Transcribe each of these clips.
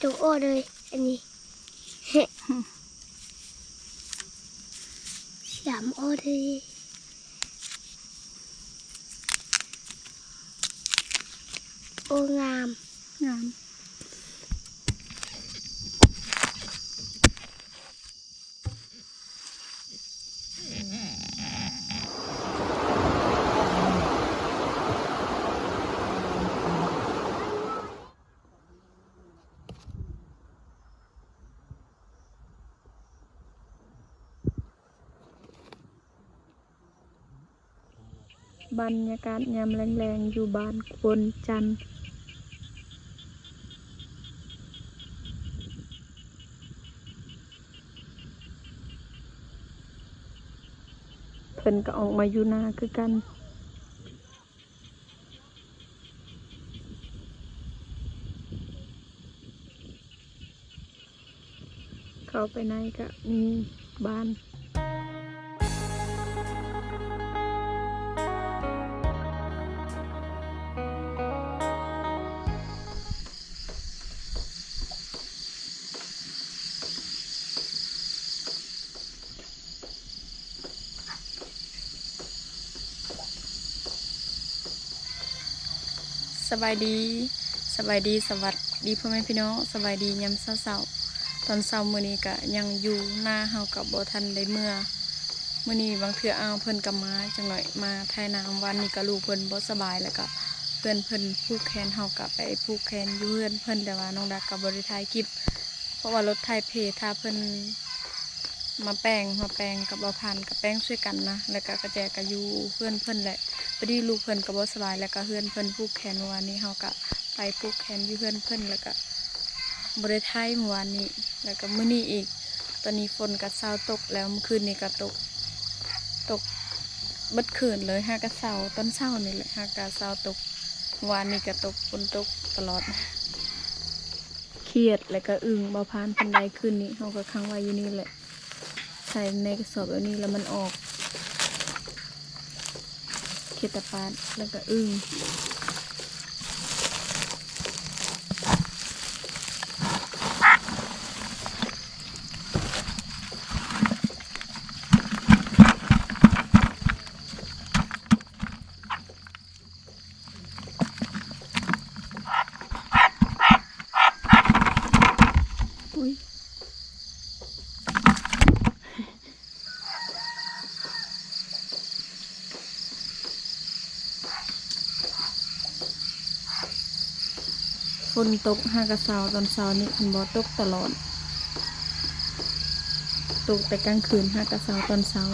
ตัวอ้อเลยอันนี้สามอ้อเลยโอ้งามงามบรรยากาศยามแรงๆอยู่บ้านควนจันทร์เพิ่นก็ออกมาอยู่นาคือกันเข้าไปในก็มีบ้านสบายดีสวัสดีพ่อแม่พี่น้องสบายดียามเช้าตอนเช้ามื้อนี้ก็ยังอยู่หน้าเฮากับบ่ทันได้เมื่อมื้อนี้บางเทื่อเอาเพิ่นก็มาจังหน่อยมาไถนาวันนี้ก็ลูกเพิ่นบ่สบายแล้วก็เพิ่นผูกแขนเฮาก็ไปผูกแขนอยู่เฮือนเพิ่นแต่ว่าน้องดักก็บ่ได้ถ่ายคลิปเพราะว่ารถไถเพถ้าเพิ่นมาแปลงกับบ่พันกับแป้งช่วยกันนะแล้วก็กระแจก็อยู่เฮือนเพิ่นแหละพอดีลูกเพิ่นก็บ่สบายแล้วก็เฮือนเพิ่นผูกแขนวันนี้เฮาก็ไปผูกแขนอยู่เฮือนเพิ่นแล้วก็บ่ได้ถ่ายเมื่อวานนี้แล้วก็มื้อนี้อีกตอนนี้ฝนก็เช้าตกแล้วเมื่อคืนนี้ก็ตกเบิดคืนเลยฮะก็เช้าตอนเช้านี่แหละฮะก็เช้าตกวานนี้ก็ตกฝนตกตลอดเครียดแล้วก็อึ้งบ่ผ่านเพิ่นได้คืนนี้เฮาก็ค้างไว้อยู่นี่แหละใส่ในกระสอบแบบนี้แล้วมันออกเขตปาดแล้วก็อึ้งอุ้ยฝนตกห้ากระเซาตอนเช้านี่เพิ่นบ่ตกตลอดตกแต่กลางคืนห้ากระเซาตอนเช้า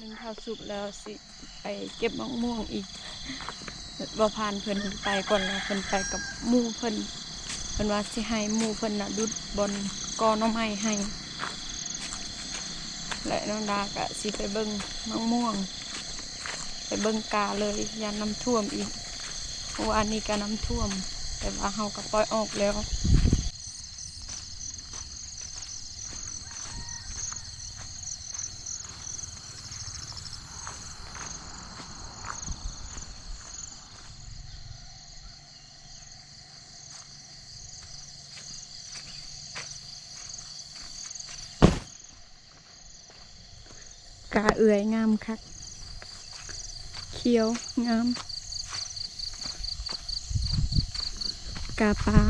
นึ่งข้าวสุกแล้วสิไปเก็บมะม่วงอีกบ่ผ่านเพิ่นไปก่อนแล้วเพิ่นไปกับหมู่เพิ่นว่าสิให้หมู่เพิ่นน่ะดุดบอนกอหน่อไม้ให้และน้องดาก็สิไปเบิ่งมะม่วงไปเบิ่งกาเลยยามน้ำท่วมอีกเพราะว่าอันนี้ก็น้ำท่วมแต่ว่าเฮาก็ปล่อยออกแล้วกาเอื่อยงามคักเขียวงามกาปลา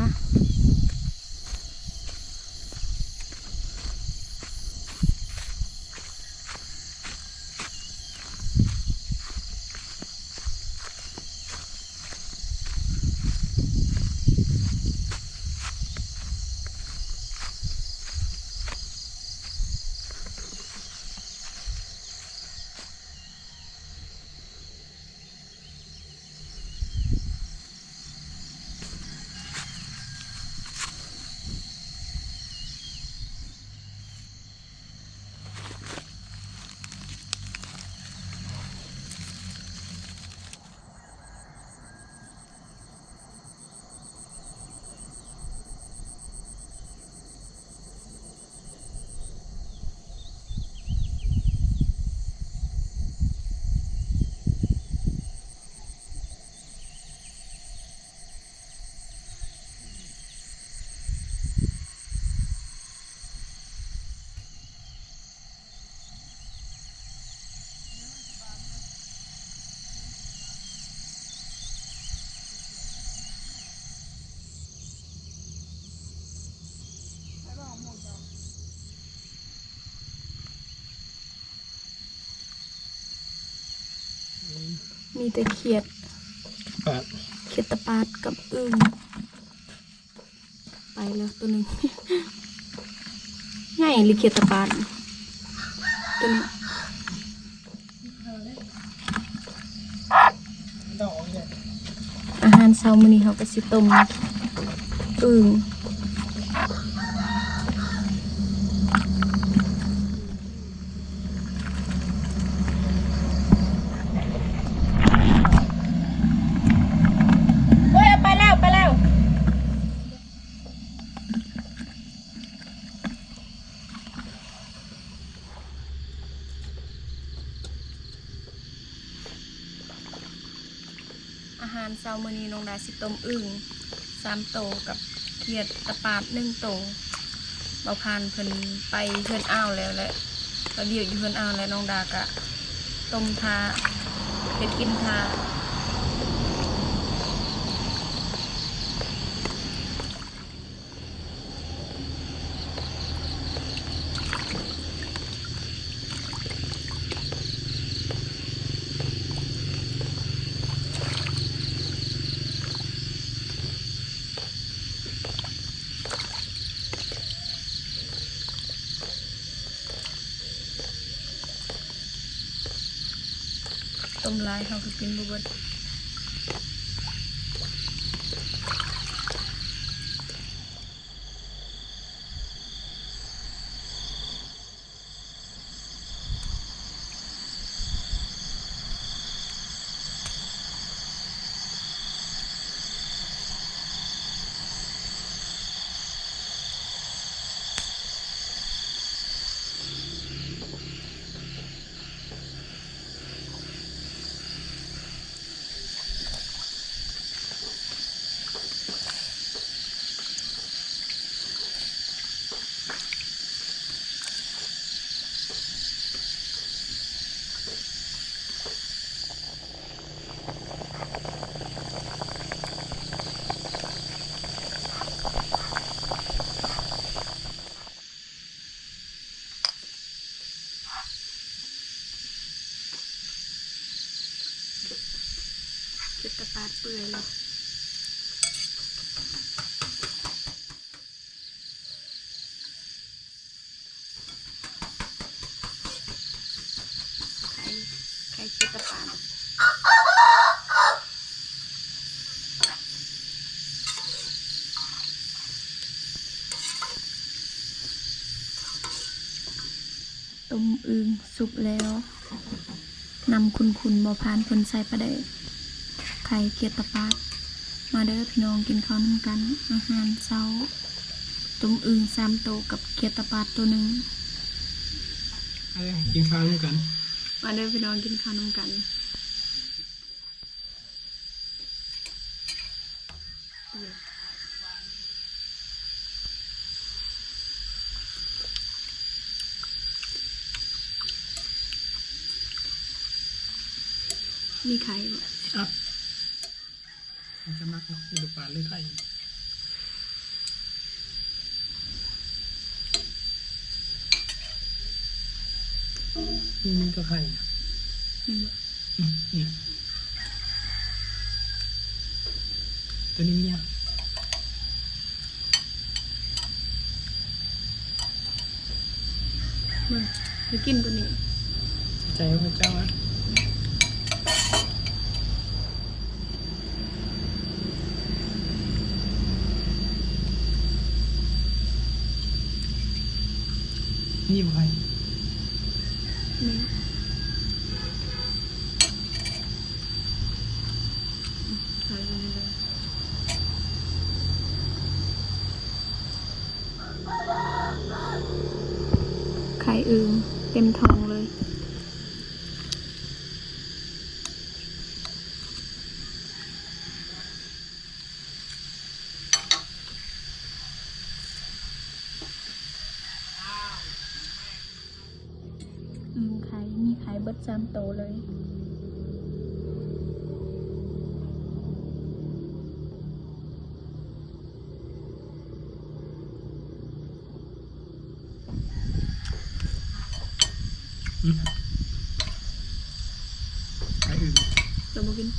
มีแต่เขียด ปาด เขียดตะปาดกับอึ่งไปแล้วตัวหนึ่ง ง่ายหรือเขียดตะปาดตัวนี้อาหารเช้ามื้อนี้เขาก็สิต้มอึ่งเฮ้ยไปแล้วไปแล้วอาหารเช้ามื้อนี้น้องดาสิต้มอึ่ง3 โตวกับเขียดตะปาด1 โตวเบาพานเพิ่นไปเฮือนอ้าวแล้วแหละเราเดียวอยู่เฮือนอ้าวแล้วน้องดากะต้มทาเฮ็ดกินทาต้มหลายเขาก็กินบ่เบิดเก็บตะปาดเปื่อยแล้วไข่เก็บตะปาดต้มอึ่งสุกแล้วนำคุณบ่พานเพิ่นใส่ปลาแดกไข่เกียดตะปาดมาเด้อพี่น้องกินข้าวนำกันอาหารเช้าต้มอึ่ง3 โตวกับเกียดตะปาดตัวหนึ่ง กินข้าวด้วยกัน มาเด้อพี่น้องกินข้าวนำกันมีไข่บ่ อ่ะมันจะมักเนาะอยู่ป่าหรือไทยนี่มันก็ไข่นะ มีบ่ นี่ตัวนี้เนี่ย มึงหรือกินตัวนี้ ใจพระเจ้าอ่ะนี่บ่ใคร นี่ไข่ตัวนี้เลยไข่อึ่งเต็มท้องเลยมีไข่เบิด3 โตวเลยไข่อื่น เราบอก วิน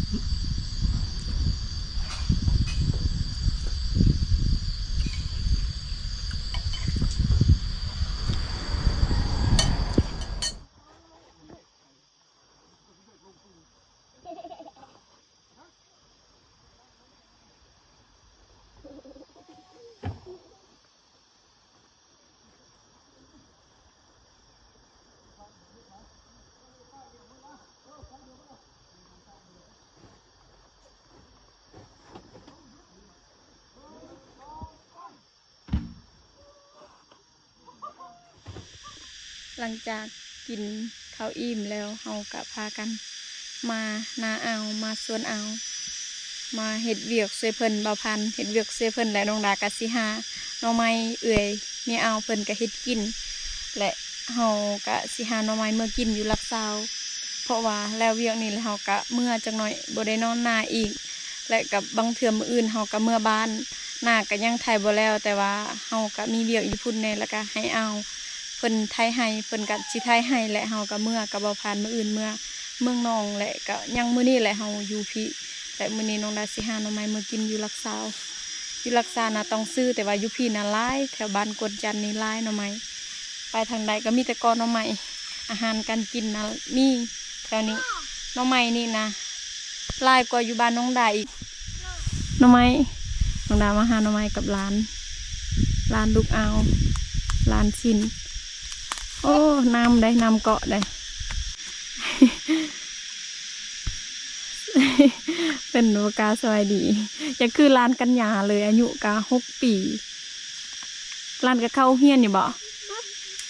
หลังจากกินข้าวอิ่มแล้วเฮาก็พากันมานาอ่าวมาสวนอ่าวมาเฮ็ดเวียกช่วยเพิ่นเบาพันเฮ็ดเวียกช่วยเพิ่นและน้องดากะสิหาหน่อไม้เอื่อยเมียอ่าวเพิ่นก็เฮ็ดกินและเฮาก็สิหาหน่อไม้เมื่อกินอยู่ลักซาวเพราะว่าแล้วเวียกนี้แล้วเฮาก็เมื่อจักหน่อยบ่ได้นอนนาอีกและกับบางเทื่อมื้ออื่นเฮาก็เมื่อบ้านนาก็ยังไถบ่แล้วแต่ว่าเฮาก็มีเวียกอยู่พุ่นแน่แล้วก็ให้เอาเพิ่นไทยให้เพิ่นก็สิไทยให้และเฮาก็เมื่อกับบ่ผ่านมื้ออื่นเมื่อเมืองนองและก็ยังมื้อนี้แหละเฮาอยู่พี่และมื้อนี้น้องดาสิหาหน่อไม้มื้อกินอยู่ลักซาวอยู่ลักซาวน่ะต้องซื้อแต่ว่าอยู่พี่น่ะหลายแถวบ้านกวนจันทน์นี่หลายหน่อไม้ไปทางใดก็มีแต่กอหน่อไม้อาหารการกินน่ะมีแถวนี้หน่อไม้นี่นะหลายกว่าอยู่บ้านน้องดาอีกหน่อไม้น้องดามาหาหน่อไม้กับร้านลูกเอาร้านชินโอ้น้ำได้น้ำเกาะได้ เป็นโอกาสสวัสดีจะคือร้านกัญญาเลยอายุกะ6 ปีร้านก็เข้าเฮียนอยู่บ่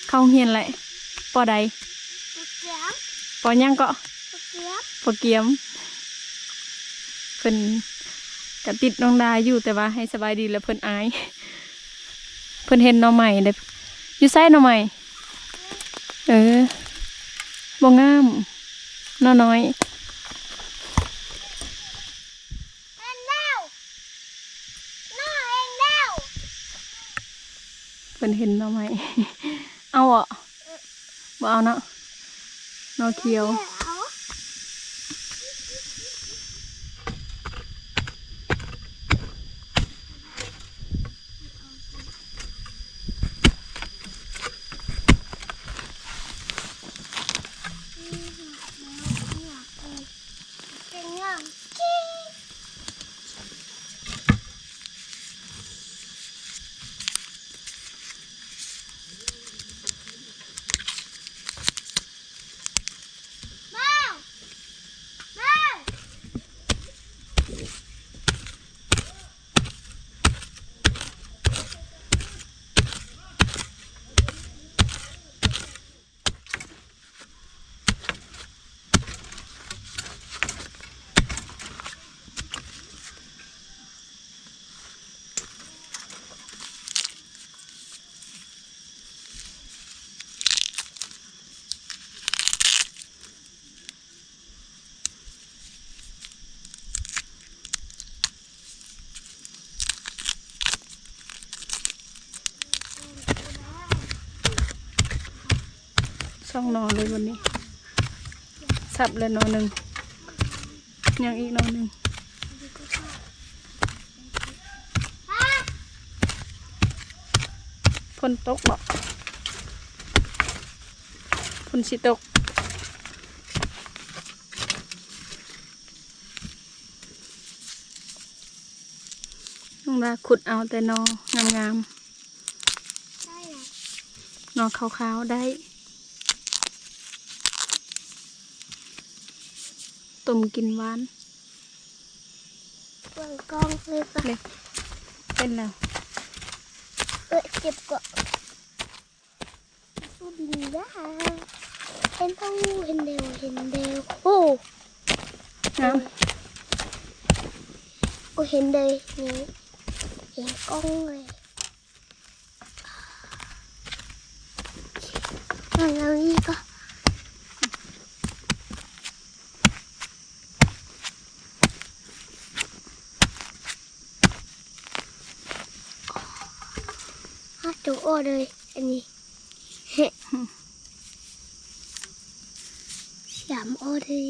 เข้าเฮียนแหละปอใดปอยังก็ปอเกียมเพิ่นกะติดน้องดาอยู่แต่ว่าให้สบายดีแล้วเพิ่นอายเพิ่นเห็นหน่อใหม่เด้อยู่ไสหน่อใหม่บ่งามน้อยเพิ่นเห็นหน่อใหม่ เอาอ่ะบ่เอาเนาะหน่อเขียวช่องนอนเลยวันนี้สับเลยนอนหนึ่งยังอีกนอนหนึ่งฝนตกบ่ฝนสิตกน้องดาขุดเอาแต่นองามๆนอขาวๆได้ต้มกินหวานเปิดกล้องเลยปะเลยเป็นแล้วเจ็บกว่าบินได้เห็นต้องเห็นเดียวโอ้งามเห็นเลยนี่เห็นกล้องเลยแล้วนี่ก็จุโอเลยอันนี้3 โอเลย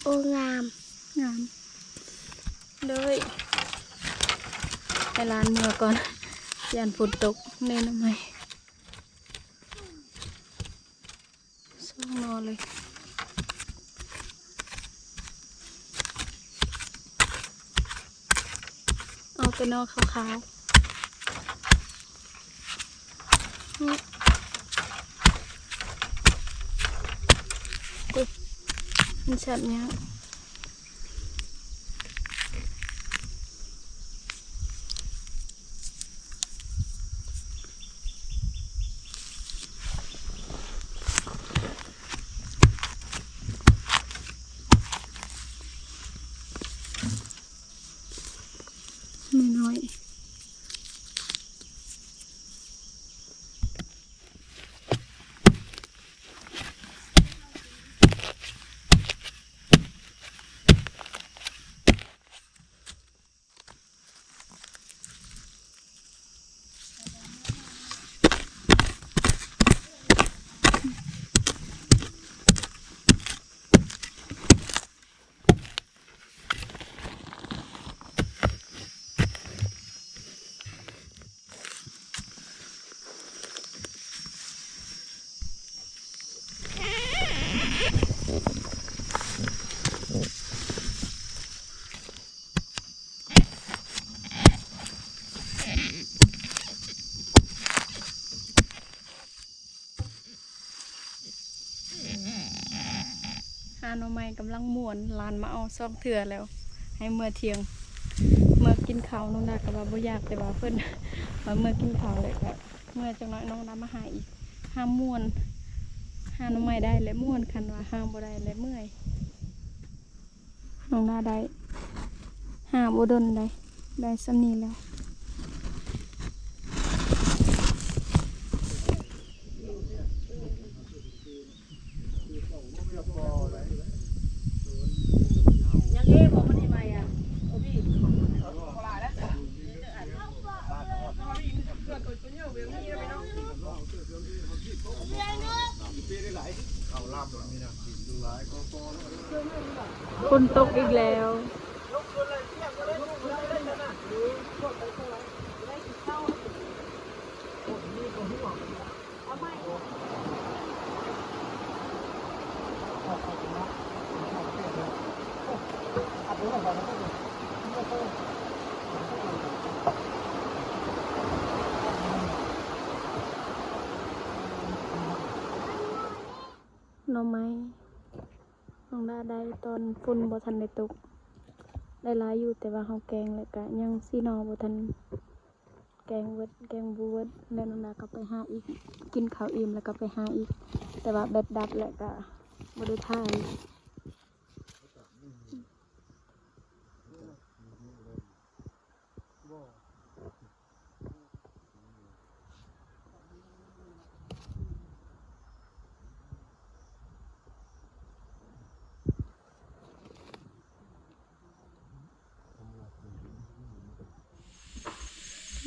โอ้งาม งามเลยไปร้านเมื่อก่อนยานฝนตกเน่นทำไมส่องนอนเลยเอาไปนอกขาวๆอุ๊ยมันชัดเนี้ยไม่น้อยหาหน่อไม้กำลังม่วนลานมาเอาซองเถื่อแล้ว ให้เมื่อเที่ยงเมื่อกินข้าวน้องดากับว่าบ่อยากแต่ว่าเพิ่นว่าเมื่อกินข้าวเลยก็เมื่อจังน้อยน้องดามาหาอีกห้ามม่วนหาหน่อไม้ได้และม่วนคันว่าห้ามบ่ได้และเมื่อยน้องดาได้หาบ่ดนได้สำนี้แล้วฝนตกอีกแล้วหน่อไม้น้องดาได้ตอนฝนบ่ทันได้ตกได้หลายอยู่แต่ว่าเฮาแกงแล้วก็ยังสิหนอบ่ทันแกงเวิดแกงบูเวิดแล้วน้องดาก็ไปหาอีกกินข้าวอิ่มแล้วก็ไปหาอีกแต่ว่าแบตดับแล้วก็บ่ได้ถ่าย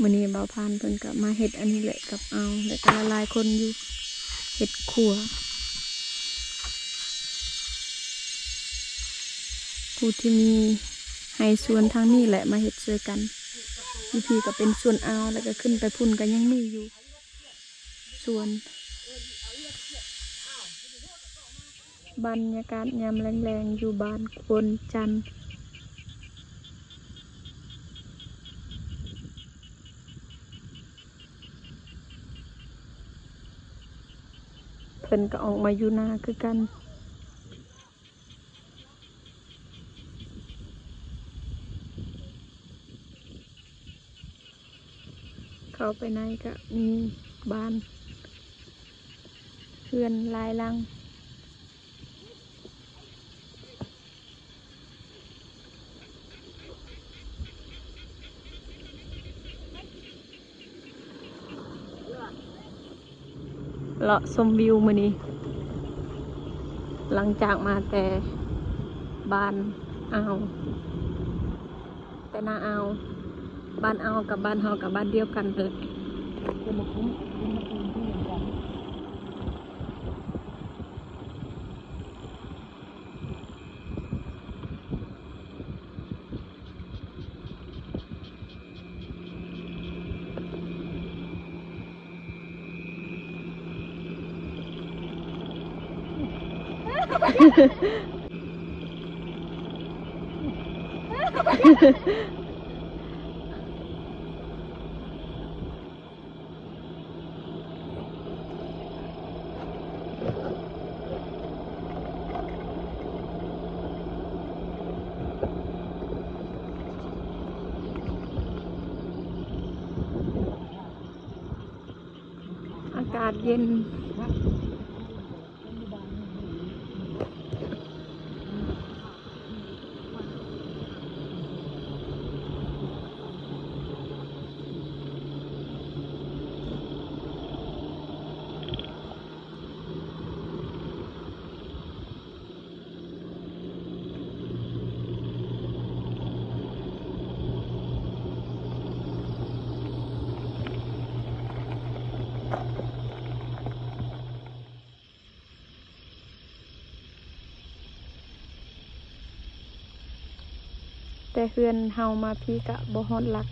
มื้อนี้บ่าวพานเพิ่นก็มาเฮ็ดอันนี้แหละกับเอาแล้วก็หลายๆคนอยู่เฮ็ดครัวผู้ที่มีให้สวนทางนี้แหละมาเฮ็ดช่วยกันพี่ก็เป็นสวนเอาแล้วก็ขึ้นไปพุ่นก็ยังมีอยู่สวนบรรยากาศยามแรงๆอยู่บ้านควนจันทร์เพิ่นก็ออกมาอยู่นาคือกันเข้าไปในก็มีบ้านเรือนหลายหลังเลาะชมวิวมื้อนี้หลังจากมาแต่บ้านอ่าวแต่นาอ่าวบ้านอ่าวกับบ้านเฮากับบ้านเดียวกันเลย อากาศเย็นแต่เฮือนเฮามาพี่กะบ่ฮอดหลัก